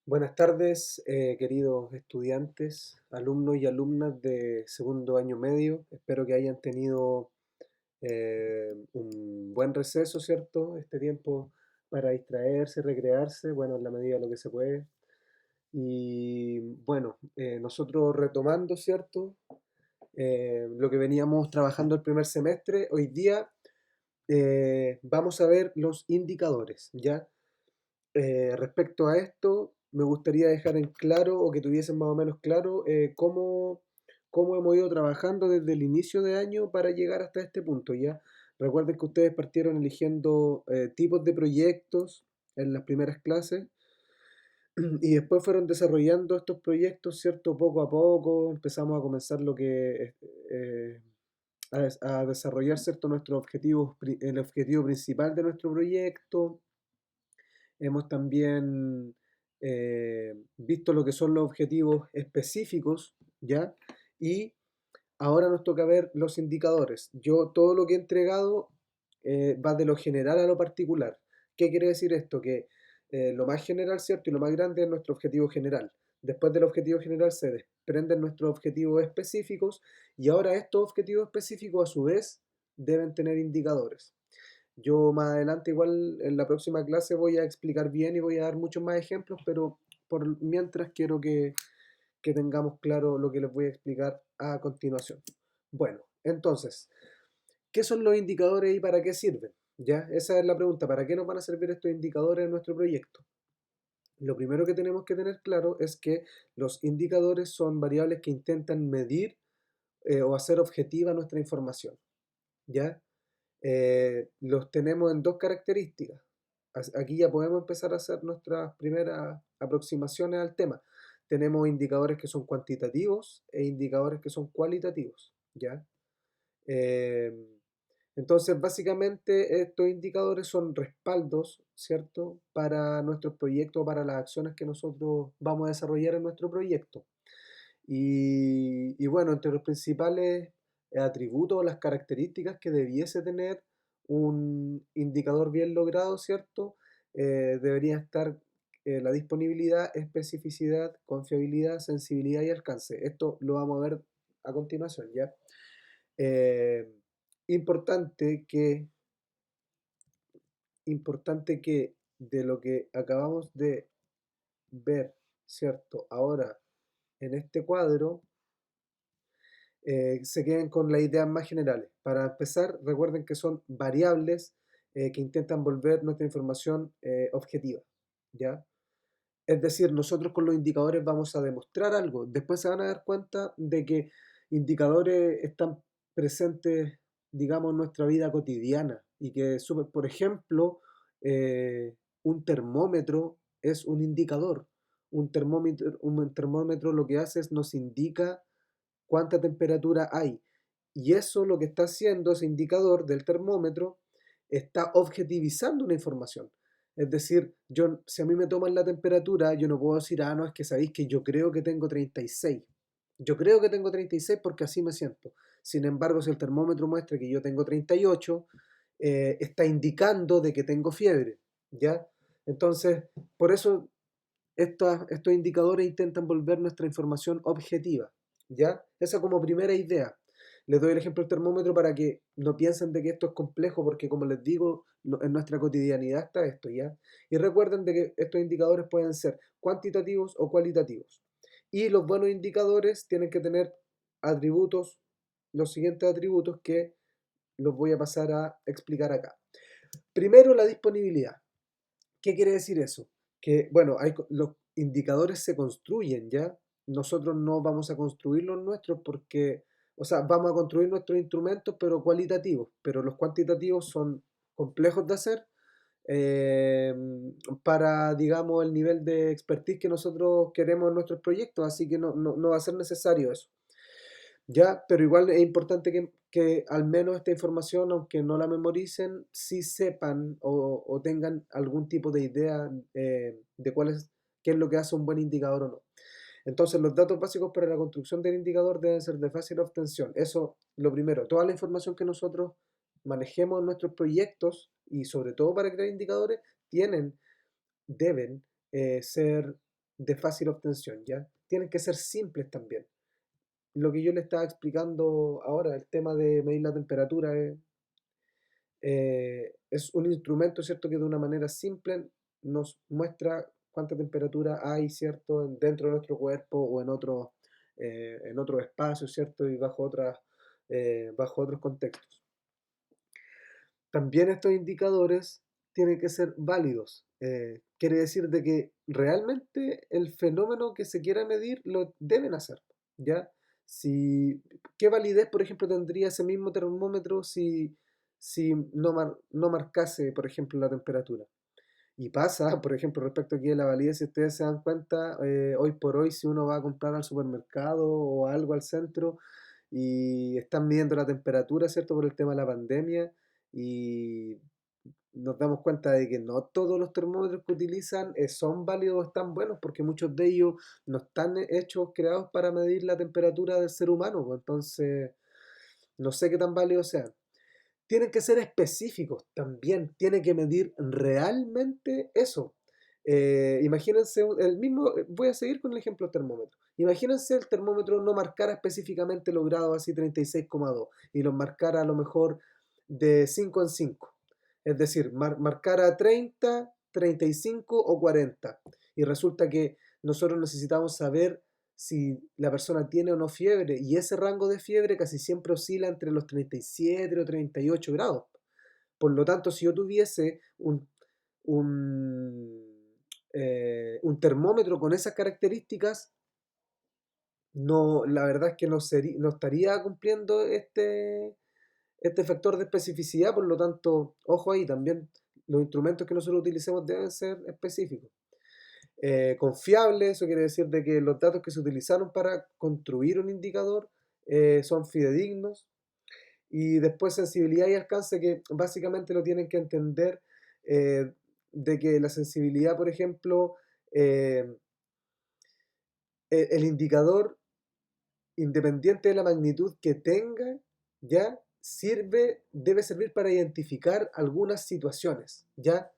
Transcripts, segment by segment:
Buenas tardes, queridos estudiantes, alumnos y alumnas de segundo año medio. Espero que hayan tenido un buen receso, ¿cierto? Este tiempo para distraerse, recrearse, bueno, en la medida de lo que se puede. Y bueno, nosotros retomando, ¿cierto? Lo que veníamos trabajando el primer semestre, hoy día vamos a ver los indicadores, ¿ya? Respecto a esto, me gustaría dejar en claro o que tuviesen más o menos claro cómo hemos ido trabajando desde el inicio de año para llegar hasta este punto, ¿ya? Recuerden que ustedes partieron eligiendo tipos de proyectos en las primeras clases y después fueron desarrollando estos proyectos, ¿cierto? Poco a poco empezamos a comenzar lo que a desarrollar, ¿cierto? Nuestros objetivos, el objetivo principal de nuestro proyecto. Hemos también visto lo que son los objetivos específicos, ¿ya? Y ahora nos toca ver los indicadores. Yo todo lo que he entregado va de lo general a lo particular. ¿Qué quiere decir esto? Que lo más general, ¿cierto? Y lo más grande es nuestro objetivo general. Después del objetivo general se desprenden nuestros objetivos específicos y ahora estos objetivos específicos a su vez deben tener indicadores. Yo más adelante igual en la próxima clase voy a explicar bien y voy a dar muchos más ejemplos, pero por mientras quiero que tengamos claro lo que les voy a explicar a continuación. Bueno, entonces, ¿qué son los indicadores y para qué sirven? ¿Ya? Esa es la pregunta. ¿Para qué nos van a servir estos indicadores en nuestro proyecto? Lo primero que tenemos que tener claro es que los indicadores son variables que intentan medir o hacer objetiva nuestra información. ¿Ya? Los tenemos en dos características. Aquí ya podemos empezar a hacer nuestras primeras aproximaciones al tema. Tenemos indicadores que son cuantitativos e indicadores que son cualitativos, ¿ya? Eh, entonces, básicamente, estos indicadores son respaldos, ¿cierto? Para nuestros proyectos, para las acciones que nosotros vamos a desarrollar en nuestro proyecto. Y bueno, entre los principales atributos, las características que debiese tener un indicador bien logrado, ¿cierto? Debería estar la disponibilidad, especificidad, confiabilidad, sensibilidad y alcance. Esto lo vamos a ver a continuación, ¿ya? Eh, importante que, importante que de lo que acabamos de ver, ¿cierto? Ahora en este cuadro, se queden con las ideas más generales. Para empezar, recuerden que son variables que intentan volver nuestra información objetiva, ¿ya? Es decir, nosotros con los indicadores vamos a demostrar algo. Después se van a dar cuenta de que indicadores están presentes, digamos, en nuestra vida cotidiana y que, por ejemplo, un termómetro es un indicador. Un termómetro lo que hace es nos indica cuánta temperatura hay. Y eso lo que está haciendo, ese indicador del termómetro, está objetivizando una información. Es decir, si a mí me toman la temperatura, yo no puedo decir, ah, no, es que sabéis que yo creo que tengo 36. Yo creo que tengo 36 porque así me siento. Sin embargo, si el termómetro muestra que yo tengo 38, está indicando de que tengo fiebre, ¿ya? Entonces, por eso estos indicadores intentan volver nuestra información objetiva, ¿ya? Esa como primera idea. Les doy el ejemplo del termómetro para que no piensen de que esto es complejo, porque como les digo, en nuestra cotidianidad está esto, ¿ya? Y recuerden de que estos indicadores pueden ser cuantitativos o cualitativos. Y los buenos indicadores tienen que tener atributos, los siguientes atributos que los voy a pasar a explicar acá. Primero, la disponibilidad. ¿Qué quiere decir eso? Que, bueno, los indicadores se construyen, ¿ya? Nosotros no vamos a construir los nuestros porque, o sea, vamos a construir nuestros instrumentos, pero cualitativos, pero los cuantitativos son complejos de hacer eh, para, digamos, el nivel de expertise que nosotros queremos en nuestros proyectos, así que no va a ser necesario eso. Ya, pero igual es importante que al menos esta información, aunque no la memoricen, sí sepan o tengan algún tipo de idea de qué es lo que hace un buen indicador o no. Entonces, los datos básicos para la construcción del indicador deben ser de fácil obtención. Eso, lo primero, toda la información que nosotros manejemos en nuestros proyectos y sobre todo para crear indicadores, deben ser de fácil obtención, ¿ya? Tienen que ser simples también. Lo que yo le estaba explicando ahora, el tema de medir la temperatura, es un instrumento, ¿cierto?, que de una manera simple nos muestra cuánta temperatura hay, ¿cierto?, dentro de nuestro cuerpo o en otros espacios, ¿cierto?, y bajo otros contextos. También estos indicadores tienen que ser válidos. Quiere decir de que realmente el fenómeno que se quiera medir lo deben hacer, ¿ya? Si, ¿qué validez, por ejemplo, tendría ese mismo termómetro si no marcase, por ejemplo, la temperatura? Y pasa, por ejemplo, respecto aquí de la validez, si ustedes se dan cuenta, hoy por hoy, si uno va a comprar al supermercado o algo al centro y están midiendo la temperatura, ¿cierto? Por el tema de la pandemia, y nos damos cuenta de que no todos los termómetros que utilizan son válidos o están buenos, porque muchos de ellos no están hechos, creados para medir la temperatura del ser humano, pues. Entonces, no sé qué tan válidos sean. Tienen que ser específicos también, tiene que medir realmente eso. Imagínense el mismo, voy a seguir con el ejemplo del termómetro. Imagínense el termómetro no marcara específicamente los grados así 36,2 y los marcara a lo mejor de 5 en 5. Es decir, marcara 30, 35 o 40. Y resulta que nosotros necesitamos saber si la persona tiene o no fiebre, y ese rango de fiebre casi siempre oscila entre los 37 o 38 grados. Por lo tanto, si yo tuviese un termómetro con esas características, no, la verdad es que no estaría cumpliendo este factor de especificidad. Por lo tanto, ojo ahí, también los instrumentos que nosotros utilicemos deben ser específicos. Confiable, eso quiere decir de que los datos que se utilizaron para construir un indicador son fidedignos. Y después sensibilidad y alcance, que básicamente lo tienen que entender, eh, de que la sensibilidad, por ejemplo, eh, el indicador, independiente de la magnitud que tenga, ya debe servir para identificar algunas situaciones, ¿ya?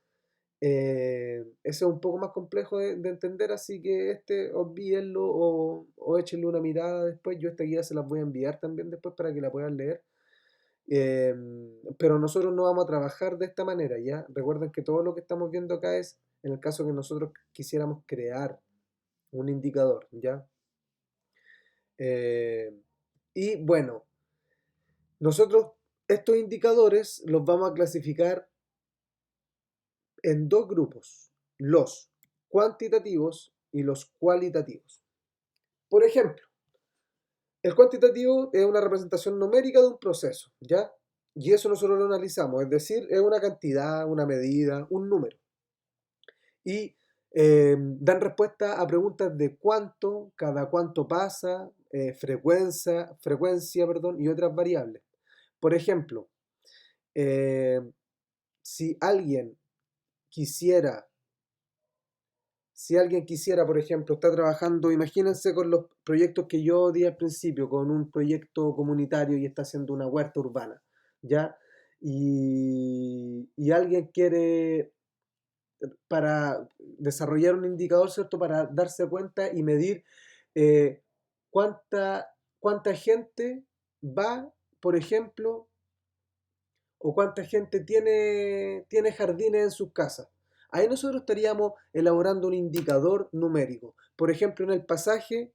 Eso es un poco más complejo de entender, así que olvídenlo o échenle una mirada después. Yo esta guía se las voy a enviar también después para que la puedan leer. Pero nosotros no vamos a trabajar de esta manera, ¿ya? Recuerden que todo lo que estamos viendo acá es en el caso que nosotros quisiéramos crear un indicador, ¿ya? Eh, y bueno, nosotros estos indicadores los vamos a clasificar en dos grupos: los cuantitativos y los cualitativos. Por ejemplo, el cuantitativo es una representación numérica de un proceso, ¿ya? Y eso nosotros lo analizamos, es decir, es una cantidad, una medida, un número. Y dan respuesta a preguntas de cuánto, cada cuánto pasa, frecuencia, perdón, y otras variables. Por ejemplo, eh, si alguien quisiera Si alguien quisiera, por ejemplo, está trabajando, imagínense con los proyectos que yo di al principio, con un proyecto comunitario y está haciendo una huerta urbana, ¿ya? Y alguien quiere, para desarrollar un indicador, ¿cierto? Para darse cuenta y medir eh, cuánta gente va, por ejemplo, o cuánta gente tiene jardines en sus casas. Ahí nosotros estaríamos elaborando un indicador numérico. Por ejemplo, en el pasaje,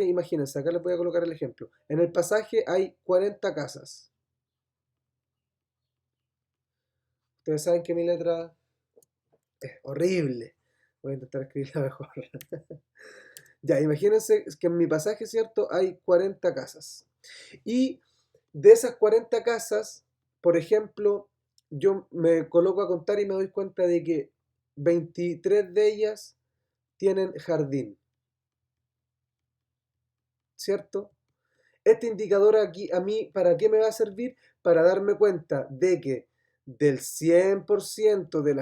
imagínense, acá les voy a colocar el ejemplo. En el pasaje hay 40 casas. Ustedes saben que mi letra es horrible. Voy a intentar escribirla mejor. Ya, imagínense que en mi pasaje, ¿cierto? Hay 40 casas. Y de esas 40 casas, por ejemplo, yo me coloco a contar y me doy cuenta de que 23 de ellas tienen jardín, ¿cierto? Este indicador aquí, a mí, ¿para qué me va a servir? Para darme cuenta de que del 100% de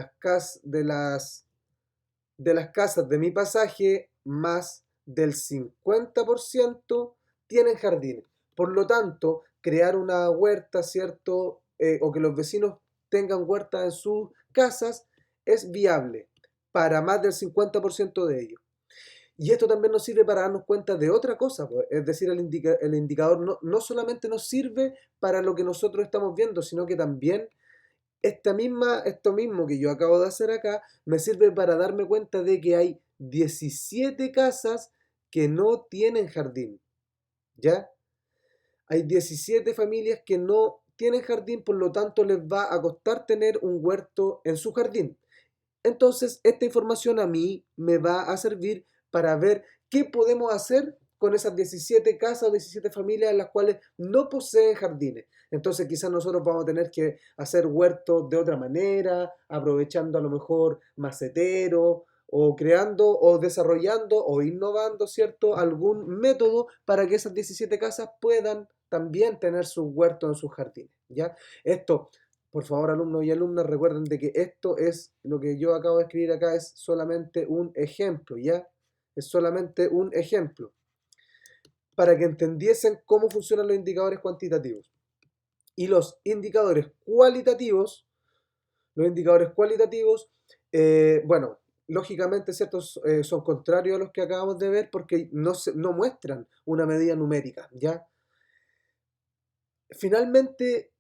las casas de mi pasaje, más del 50% tienen jardín. Por lo tanto, crear una huerta, ¿cierto? O que los vecinos tengan huerta en sus casas es viable. para más del 50% de ellos. Y esto también nos sirve para darnos cuenta de otra cosa, pues. Es decir, el indicador no solamente nos sirve para lo que nosotros estamos viendo, sino que también esto mismo que yo acabo de hacer acá me sirve para darme cuenta de que hay 17 casas que no tienen jardín, ¿ya? Hay 17 familias que no tienen jardín, por lo tanto les va a costar tener un huerto en su jardín. Entonces, esta información a mí me va a servir para ver qué podemos hacer con esas 17 casas o 17 familias en las cuales no poseen jardines. Entonces, quizás nosotros vamos a tener que hacer huertos de otra manera, aprovechando a lo mejor maceteros, o creando, o desarrollando, o innovando, ¿cierto? Algún método para que esas 17 casas puedan también tener sus huertos en sus jardines, ¿ya? Esto, por favor, alumnos y alumnas, recuerden de que esto es lo que yo acabo de escribir acá, es solamente un ejemplo, ¿ya? Es solamente un ejemplo para que entendiesen cómo funcionan los indicadores cuantitativos. Y los indicadores cualitativos, bueno, lógicamente, ¿ciertos? Son contrarios a los que acabamos de ver porque no muestran una medida numérica, ¿ya? Finalmente,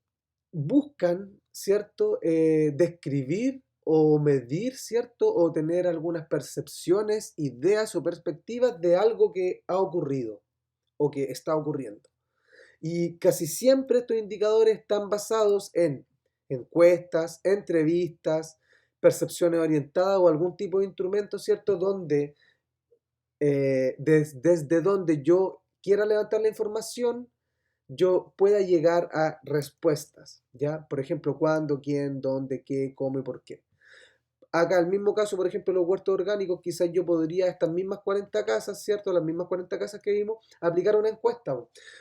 buscan, ¿cierto? Describir o medir, ¿cierto? O tener algunas percepciones, ideas o perspectivas de algo que ha ocurrido o que está ocurriendo. Y casi siempre estos indicadores están basados en encuestas, entrevistas, percepciones orientadas o algún tipo de instrumento, ¿cierto? Donde, desde donde yo quiera levantar la información, yo pueda llegar a respuestas, ¿ya? Por ejemplo, cuándo, quién, dónde, qué, cómo y por qué. Acá, el mismo caso, por ejemplo, los huertos orgánicos, quizás yo podría, estas mismas 40 casas, ¿cierto? Las mismas 40 casas que vimos, aplicar una encuesta,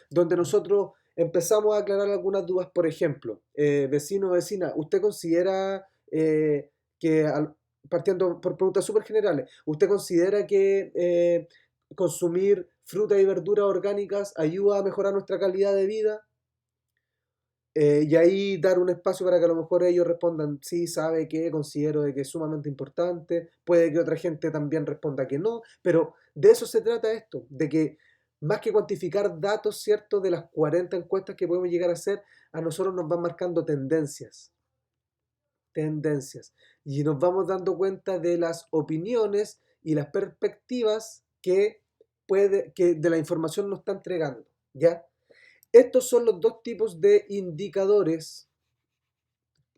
donde nosotros empezamos a aclarar algunas dudas. Por ejemplo, vecino o vecina, ¿usted considera que, partiendo por preguntas súper generales, ¿usted considera que consumir frutas y verduras orgánicas ayuda a mejorar nuestra calidad de vida? Y ahí dar un espacio para que a lo mejor ellos respondan, sí, sabe que considero de que es sumamente importante, puede que otra gente también responda que no, pero de eso se trata esto, de que más que cuantificar datos, ¿cierto? De las 40 encuestas que podemos llegar a hacer, a nosotros nos van marcando tendencias, y nos vamos dando cuenta de las opiniones y las perspectivas que de la información nos está entregando, ¿ya? Estos son los dos tipos de indicadores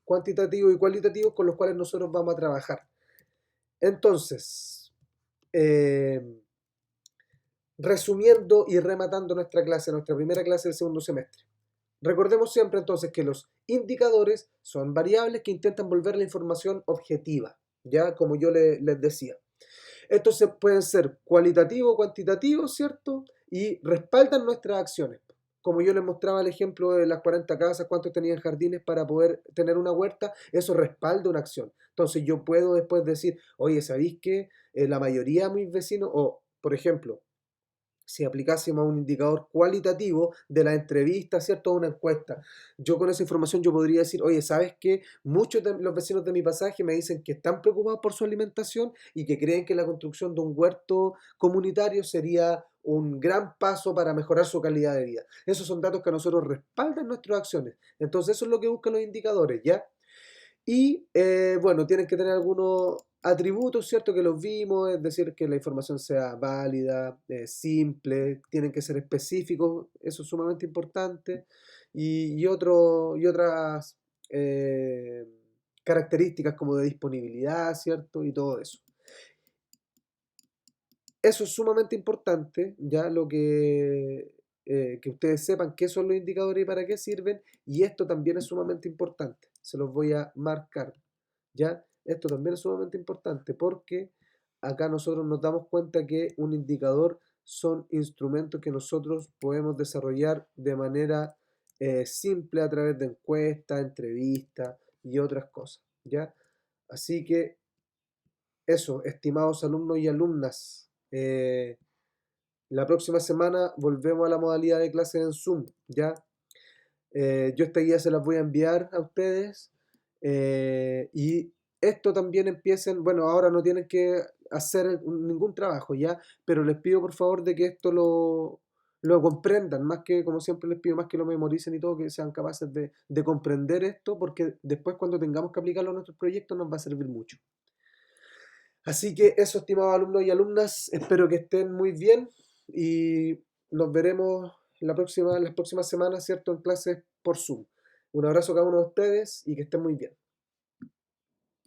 cuantitativos y cualitativos con los cuales nosotros vamos a trabajar. Entonces, eh, resumiendo y rematando nuestra primera clase del segundo semestre. Recordemos siempre entonces que los indicadores son variables que intentan volver la información objetiva, ya como yo les decía. Estos pueden ser cualitativos, cuantitativos, ¿cierto? Y respaldan nuestras acciones. Como yo les mostraba el ejemplo de las 40 casas, cuántos tenían jardines para poder tener una huerta, eso respalda una acción. Entonces yo puedo después decir, oye, ¿sabéis que la mayoría de mis vecinos, o por ejemplo, si aplicásemos un indicador cualitativo de la entrevista, ¿cierto? A una encuesta. Yo con esa información yo podría decir, oye, ¿sabes qué? Muchos de los vecinos de mi pasaje me dicen que están preocupados por su alimentación y que creen que la construcción de un huerto comunitario sería un gran paso para mejorar su calidad de vida. Esos son datos que a nosotros respaldan nuestras acciones. Entonces eso es lo que buscan los indicadores, ¿ya? Y bueno, tienen que tener algunos atributos, ¿cierto? Que los vimos, es decir, que la información sea válida, simple, tienen que ser específicos, eso es sumamente importante, y otras eh, características como de disponibilidad, ¿cierto? Y todo eso. Eso es sumamente importante, ya que ustedes sepan qué son los indicadores y para qué sirven, y esto también es sumamente importante, se los voy a marcar, ya, esto también es sumamente importante porque acá nosotros nos damos cuenta que un indicador son instrumentos que nosotros podemos desarrollar de manera simple a través de encuestas, entrevistas y otras cosas, ya, así que eso, estimados alumnos y alumnas, la próxima semana volvemos a la modalidad de clase en Zoom, ¿ya? Yo esta guía se las voy a enviar a ustedes y esto también empiecen, bueno, ahora no tienen que hacer ningún trabajo ya, pero les pido por favor de que esto lo comprendan, más que, como siempre les pido, más que lo memoricen y todo, que sean capaces de comprender esto, porque después cuando tengamos que aplicarlo a nuestros proyectos nos va a servir mucho. Así que eso, estimados alumnos y alumnas, espero que estén muy bien y nos veremos en las próximas semanas, ¿cierto? En clases por Zoom. Un abrazo a cada uno de ustedes y que estén muy bien.